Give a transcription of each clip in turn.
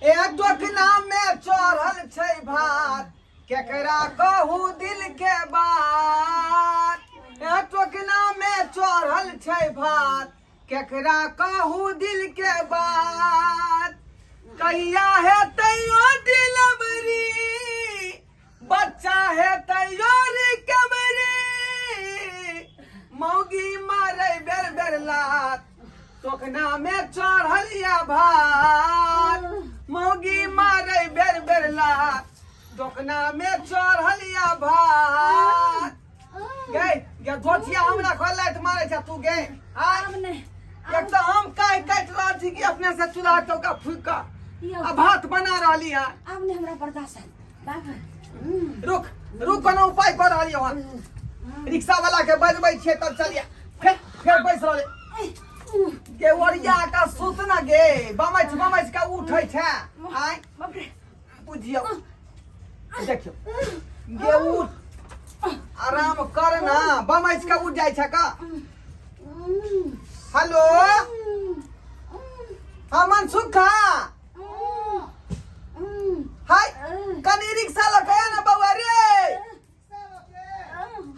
टोकना में चढ़ल छै भात केकरा कहू दिल के बात। टोकना में चढ़ल छै भात केकरा कहू दिल के बात। कहिया है तैयो डिलीवरी बच्चा है तैयो रिकवरी मौगी मारे बेर बेर लात। टोकना में चढ़ल या भात मौगी मारे बेर बेर लात। टोकना में चढ़ल या भात गे गे धोतिया हमरा खोलैत मारे छ तू गे हमने एक तो हम काई काट रहल छी कि अपने से चूल्हा चौका फूक का आ भात बना रहली है। हमने हमरा बर्दाश्त है बाप रुक रुक कोनो उपाय कर रहली हो। रिक्शा वाला के बजबै छे तब चलिए फिर बैस रहले के ओरिया का सुत न गे बमच बमच का उठै छै आय बाप रे बुझियो देखियो गे उठ आराम कर ना बमच का उठ जाय छै का। हेलो हमन सुखा हाय कनी रिक्शा लगे ना बउआ रे।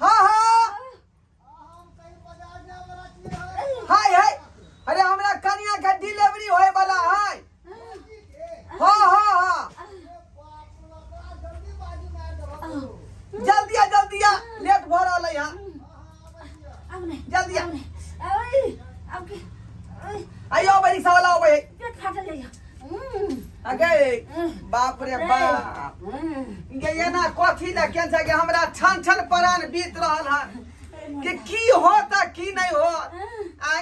हाँ हाँ हाय हाय अरे हमरा कनिया के डिलीवरी होए वाला है। हाँ हाँ हाँ जल्दी आ लेट भ रहल है यहाँ जल्दी आइयो भाई रिक्शा वाला हो भाई पेट फाटल जाइए अगे बाप रे बाप ये ना कथी ले के छै कि हमरा छन छन प्राण बीत रहल है कि की होता की नहीं हो आय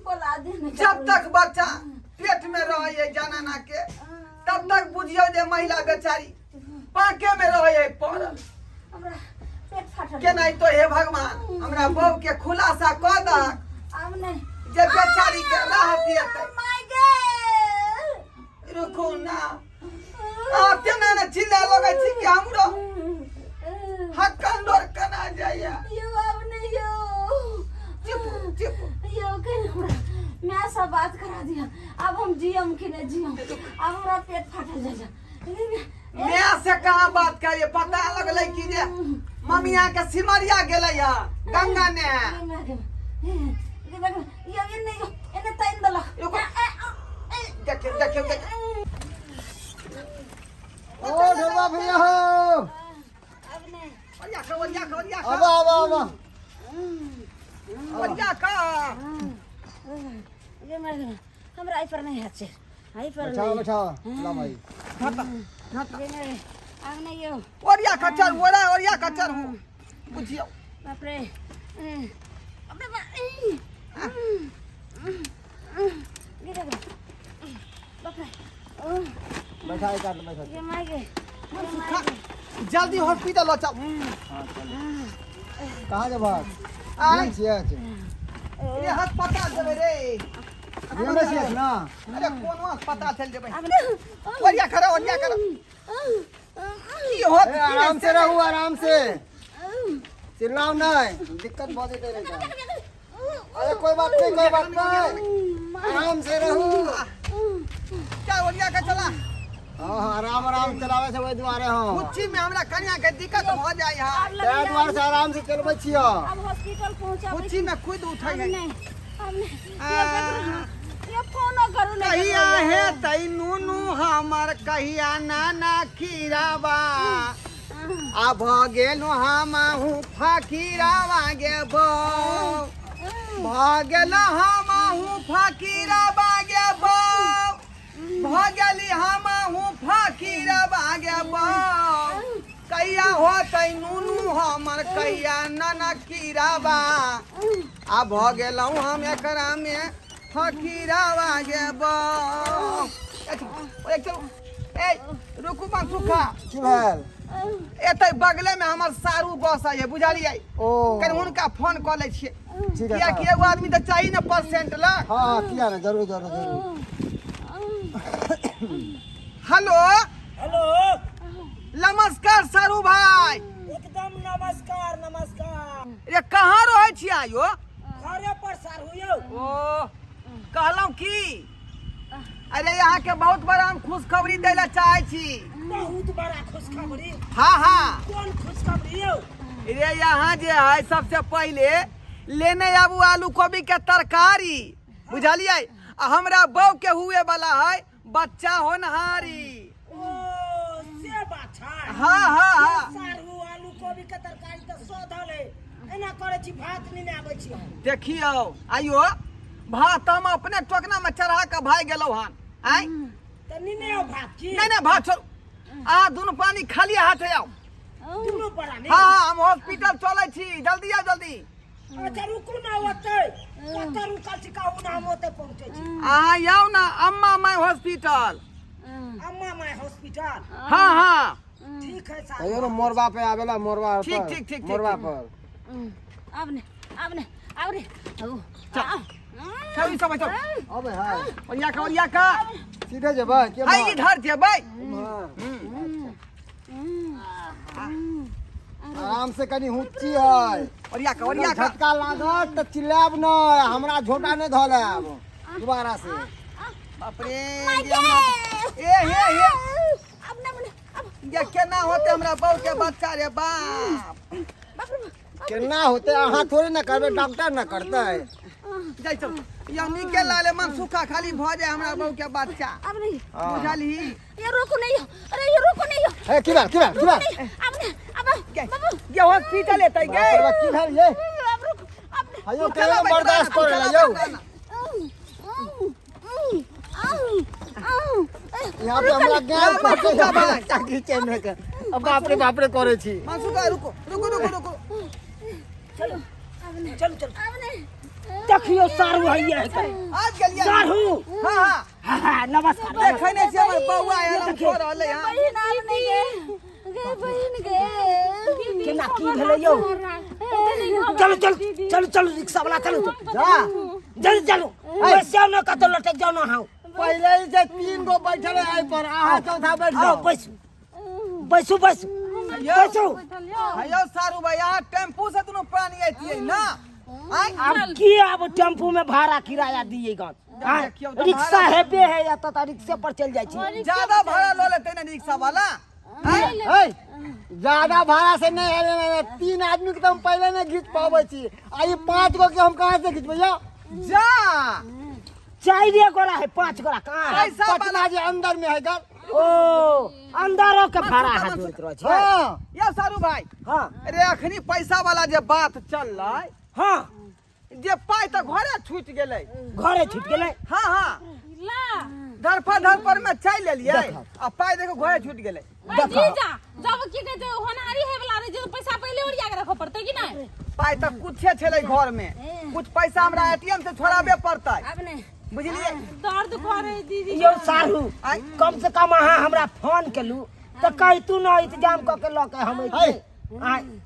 बोला दे जब तक बच्चा पेट में रहे जनना के तब तक बुझियो जे महिला बेचारी पाके में रहे पड़ल हमरा पेट फाटल के नहीं तो हे भगवान हमरा बहू के खुलासा क द हमने जे बेचारी के राहत देतै। माय गे रुकू ना तेना ने चिल्ला लगे छी कि हमरो हक्कन डोर कना जाया यो हमने यो चुप चुप यो के हमरा मैं सब बात करा दिया अब हम जियम कि नहीं जियम अब हमरा पेट फाटल जाइए मैं से कहाँ बात करिए पता लगले कि जे ममिया के सिमरिया गेलै या गंगा ने यो इन्ने टाइम दला देखियो देखियो ओ ढोलवा भैया हो ओरिया का अब ओरिया का ये मेरे हमरा आई पर नहीं है छे आई पर बैठाओ ला भाई ये मेरे आगने यो ओरिया कचर हूँ बुझियो बाप रे अबे गिरा बाप रे बैठा एक आदमी बैठा ये मागे जल्दी हॉस्पिटल लो चल। कहाँ जा भाग आय छिया छे ये अस्पताल देबे रे ये में छिया ना अरे कोनो अस्पताल चल देबे ओरिया करो की होत आराम से रहू आराम से चिल्लाओ नहीं दिक्कत बहुत है तेरे का। अरे कोई बात नहीं आराम से रहू क्या ओरिया का चला हां आराम चलावे से वही द्वारे हो कुछ में हमरा कन्या के दिक्कत हो जाय है ते द्वार से आराम से चलबै छियो अब हॉस्पिटल पहुंचा कुछ में खुद उठै है ये फोन करू ना कहिया है तई नूनू हमर कहिया नाना खीराबा आ भ गेलु हमहु फकीरावा गे बो भ गेल हमहु फकीरावा गे बो भ गेली हमहु फकीरावा गे बो कहिया होतै नूनू हमर कहिया नाना खीराबा आ भ गेलौ हम एकरा में फकीरावा गे बो ए रुकू बा सुखा की भेल एते बगले में हमर सारू बस है बुझलियै ओ कनी हुनका फोन क लै छियै ठीक है किया कि एगो आदमी त चाहिए ना परसेंट ला। हां किया ना जरूर हेलो हेलो नमस्कार सारू भाई एकदम नमस्कार ये कहाँ रहे छियै यो घरे पर सर हुयो ओ कहलौ की अरे यहाँ के बहुत बड़ा हम खुशखबरी देला चाहे छी। बहुत बड़ा खुशखबरी। हाँ हाँ। कौन खुशखबरी हो? अरे यहाँ जे है सबसे पहले लेने आबू आलू गोभी के तरकारी, बुझलिए। हमरा बहू के हुए वाला है बच्चा होनहारी। ओ से बात है। हाँ हाँ हाँ। सारू आलू कोबी के तरकारी तो सोधल है। एना करे छी भात नहीं आबै छी। देखियो आइयो भात हम अपने टोकना में चढ़ा के भाग गेलौ हन। आय त नहीं हो भात की? नहीं भात छोड़। आ दोनों पानी खाली हाथ आओ। दोनों पड़ा नहीं। हाँ हम हॉस्पिटल चले छी, जल्दी आओ जल्दी। अच्छा रुकू ना होते। कत रुकल छी कहू ना हम होते पहुंचे छी। आओ ना अम्मा माई हॉस्पिटल। अम्मा माय हॉस्पिटल। हाँ हाँ ठीक है साहब। अयो मोरबा पे आवेला मोरबा पर। ठीक ठीक ठीक मोरबा पर। अब ने चल सब चल। अबे हाय और या का सीधे जेबै के हाय इधर जेबै। आराम से कनी हुच्ची है। और या का झटका लागत त चिल्लाब न, हमरा झोटा ने धलेब दोबारा से। बाप रे ए हे ये केना होते हमरा बहू के बच्चा रे बाप। केना होते अहाँ थोड़ी ना करबे, डॉक्टर ना करते। जाई चल या निकल लाले मन सूखा खाली भ जाए हमरा बहू के बच्चा। अब नहीं बुझलही। ये रोको नहीं हो। अरे ये रोको नहीं हो। ए की बात अब नहीं अब ये हॉस्पिटल एतै गे। की भेल ये? अब रुक अब नहीं हयो केना बर्दाश्त करे ला यौ। यहाँ पे हमरा गैस पकड़ जाबा ताकि चेन के। अब बाप रे करे छी। मासुका रुको रुको रुको रुको। चलो अब नहीं देखियो सारू है ये। आज गेलिया सारू। हां हां नमस्कार। देखै नै छै हमर बौआ आयल छोड़ रहले यहां। बहिन आब नहीं गे बहिन गे केना की भेलै यौ? चलो रिक्शा वाला चलो जा जल्दी चलो। वैसे न कत लटक जाओ ना हां। पहले ही जे 3 गो बैठल है आई पर, आहा चौथा बैठ आओ जाओ। बैसू हयो सारू भाई यहाँ टेम्पू से दोनों पानी आती ना। आय अब की अब टेम्पू में भाड़ा किराया दिए गन। रिक्शा हेबे है या तो रिक्शे पर चल जाय छी। ज्यादा भाड़ा लो लेते ना रिक्शा वाला। ए ज्यादा भाड़ा से नहीं है। 3 आदमी के तो हम पहले नहीं खींच पावे छी। आ ये 5 गो के हम कहां से खींचबे यो? जा 4 गोरा है 5 गोरा कहां? पैसा पटना जे अंदर में है घर। ओ अंदरो के भाड़ा है जोत रह छै। हां या सारू भाई हां अरे अखनी पैसा वाला जे बात चललै हां जे पाई त घरे छूट गेलै। घरे छूट गेलै। हाँ हाँ ला धरपर में चल लेलिए आ पाई देखो घरे छूट गेलै। जी जा जब की कहते होनहारी है वाला रे जो पैसा पहले ओरिया के रखो पड़ते कि नहीं? पाई त कुछे छलै घर में, कुछ पैसा हमरा एटीएम से छोड़ाबे पड़तै। अब नहीं बुझलिए। दर्द करे दीदी यो सारू कम से कम अहाँ हमरा फोन केलू त कहि तू न इंतजाम क के ल के हम अइते।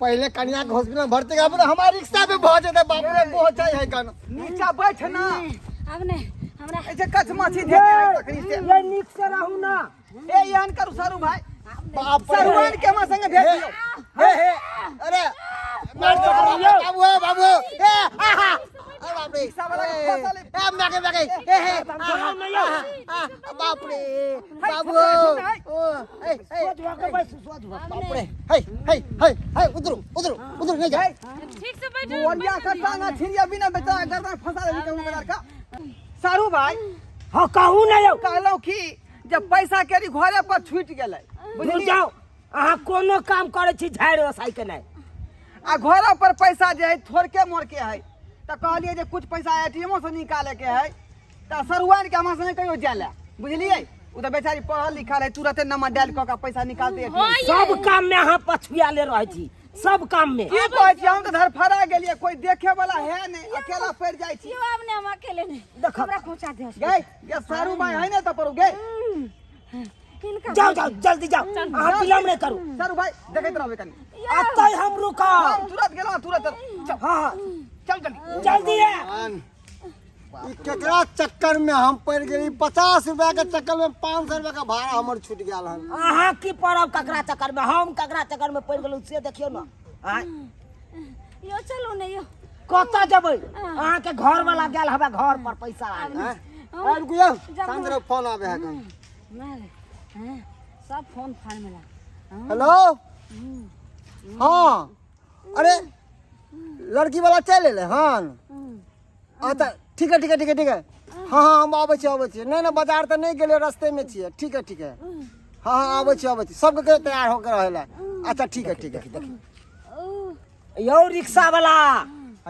पहले कन्या के हॉस्पिटल में भर्ती कर हमारा रिक्शा पे पहुंचे थे। बाप रे पहुंचे है कन नीचा बैठ ना। अब नहीं हमरा ऐसे कछ माछी दे दे तकनी से। ये नीक से रहू ना। ए यान करू सारू भाई। बाप सरवन के मा संगे भेज दियो। हे अरे मार दो बाबू ए आहा अरे बाप रे रिक्शा वाला के फसल ए मागे ए बाप रे बाबू ओ ए सोचवा के बैसू सोचवा। बाप रे हे उधर नहीं जा। ठीक से बैठो। बोलिया का टांगा छिरिया बिना बेटा गर्दन फंसा दे निकल नगर का। सारू भाई हां कहू ना यौ। कहलो कि जब पैसा केरी घरे पर छूट गेलै बुझ जाओ अहाँ कोनो काम करे छी झाड़ वसाई के नहीं। आ घरे पर पैसा जे है थोड़के मोर के है त कहलिए जे कुछ पैसा एटीएमओ से निकाले के है त सरुआन के हमरा संगे कहियो जाले। बुझलिए उ त बेचारी पढ़ल लिखल है तुरंते नंबर डायल क के पैसा निकालते एटीएम। सब काम में अहाँ पछुआले रह छी। सब काम में की कहै छी हम त धरफड़ा गेलिए कोई देखे वाला है नहीं, अकेला पड़ जाय छी। क्यों आपने हम अकेले नहीं देखो हमरा पहुंचा दे। गए ये सारू भाई है ना त पर गए। इनका जाओ जल्दी जाओ। अहाँ विलम्ब नहीं करू। सारू भाई देखैत रहबे कनी। अतै हम रुका। हम तुरंत गेलो तुरंत। हां चल जल्दी जल्दी है। केकरा चक्कर में हम पड़ गई? 50 रुपया के चक्कर में 500 रुपया का भाड़ा हमर छूट गया हन। अहाँ की पड़ब ककरा चक्कर में? हम ककरा चक्कर में पड़ गेलू से देखियो ना। यो चलो नहीं यो कत जबै? अहाँ के घर वाला गेल हबे घर पर पैसा आने। अरे रुकियो शांत रहो फोन आवे है कहीं मैं सब फोन फाड़ मिला हेलो हाँ अरे लड़की वाला चल ले हाँ अच्छा ठीक है हाँ हम आबै छी नहीं बाजार तो नहीं गेलिए रास्ते में छिए ठीक है हाँ आबै छी सबके तैयार होकर रहला अच्छा ठीक है यो रिक्शा वाला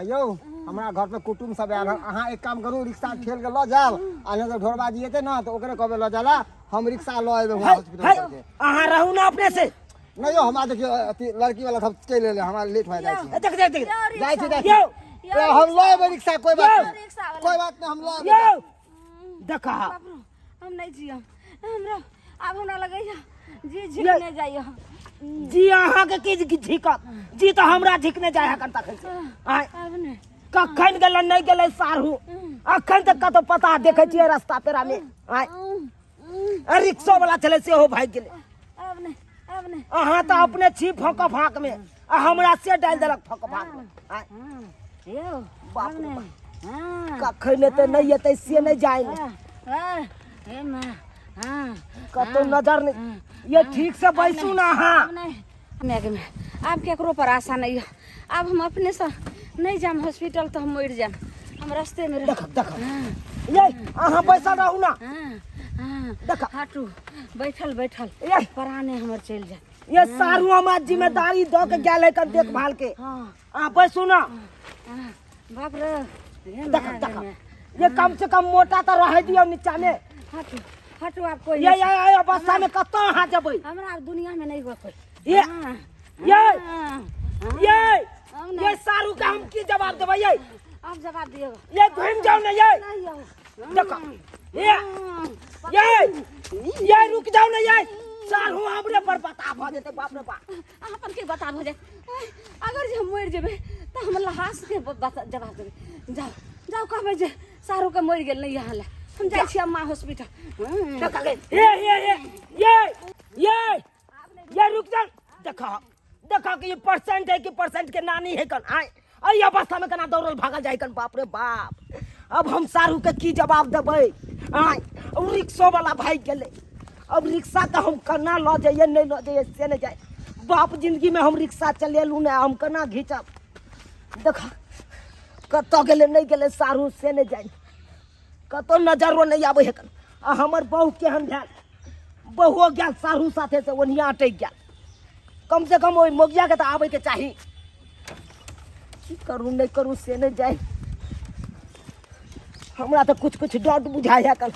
यौ हमरा घर पे कुटुम सब आयल अहाँ एक काम करू रिक्शा ठेल के ल जाब आ नहीं तो ढोरबाजी हेतै ना तो ओकरे कहबे ल जाला हम रिक्शा ल एबे हॉस्पिटल के अहाँ रहू ना अपने से नहीं हो हमरा देखियो लड़की वाला सब चल ले हमरा लेट हो जाय छै देख जाय छै यो हम ल एबे रिक्शा कोई बात नहीं हम ल एबे यो देखा हम नहीं जियम हमरा अब हमरा लगैया जी झिकने जाइयो जी अहाँ के की झिकत जी तो हमरा झिकने जाय है कनता कैसे आय अब नहीं कखन गेल नहीं गेल सारू अखन तक का तो पता देखे छियै रास्ता पेरा में आय रिक्शा वाला चले से हो भाग गेले अब नहीं अहाँ तो अपने छी फक फाक में आ हमरा से डाल देलक फक फाक में आय यो बाप रे नहीं हां कखन ते नहीं एते से नहीं जाए हे मां हां कतो नजर नहीं ये ठीक से बैसू ना हां नहीं अब केकरो पर आशा नहीं है अब हम अपने से नहीं जाम हॉस्पिटल तो हम मर जाम हम रास्ते में देख ये अहाँ बैसल रहू ना देख हाटू बैठल ये पराने हमर चल जाए ये सारू हमार जिम्मेदारी दो के गेल है कर देखभाल के हां बैसू ना बाप रे देख ये कम से कम मोटा तो रह दियो नीचा में हाटू आप कोई ये अवस्था में कतो अहाँ जबै हमरा दुनिया में नहीं हुआ कोई ये सारू का हम की जवाब देबै ये आप जवाब दिएगा ये घूम जाओ ना ये नहीं आओ देखो ये रुक जाओ ना ये सारू हमरे पर बता भ जेते बाप रे बाप अपन के बता भ जाए अगर जे हम मर जेबे त हम लाश के जवाब देबे जाओ कहबे जे सारू के मर गेल नहीं यहाँ हम जाय छी अम्मा हॉस्पिटल ये रुक जा देखो कि ये परसेंट है कि परसेंट के नानी है कन आय आई अवस्था में कना दौड़ल भागल जाय कन बाप रे बाप अब हम सारू के की जवाब देबै आय रिक्शा वाला भाग गेले अब रिक्शा का हम कना ल जाइए नहीं ल जाइए से नहीं जाए बाप जिंदगी में हम रिक्शा चलेलू ना हम कना घिचब देखा कतो गेले नहीं गेले सारू से नहीं जाए कतो नजरो नहीं आवे है कन आ हमर बहू केहन भेल बहुओ गेल सारू साथे से ओनिया अटक गेल कम से कम ओइ मोगिया के तो आवे के चाही की करू नहीं करू से नहीं जाए हमरा तो कुछ डर बुझाय है कल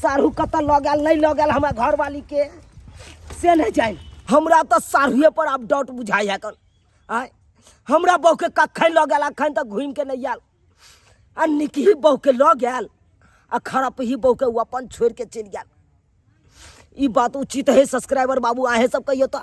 सारू कत ल गेल नहीं ल गेल हमरा घर वाली के से नहीं जाए हमरा तो सारूए पर अब डर बुझाय है कल आय हमरा बहू के कखन ल गेल अखन तक घूम के नहीं आयल आ निकी बहू के ल गेल आ खराब ही बहू के अपन छोड़ के चल गेल ई बात उचित है सब्सक्राइबर बाबू आहे सब कहियो तो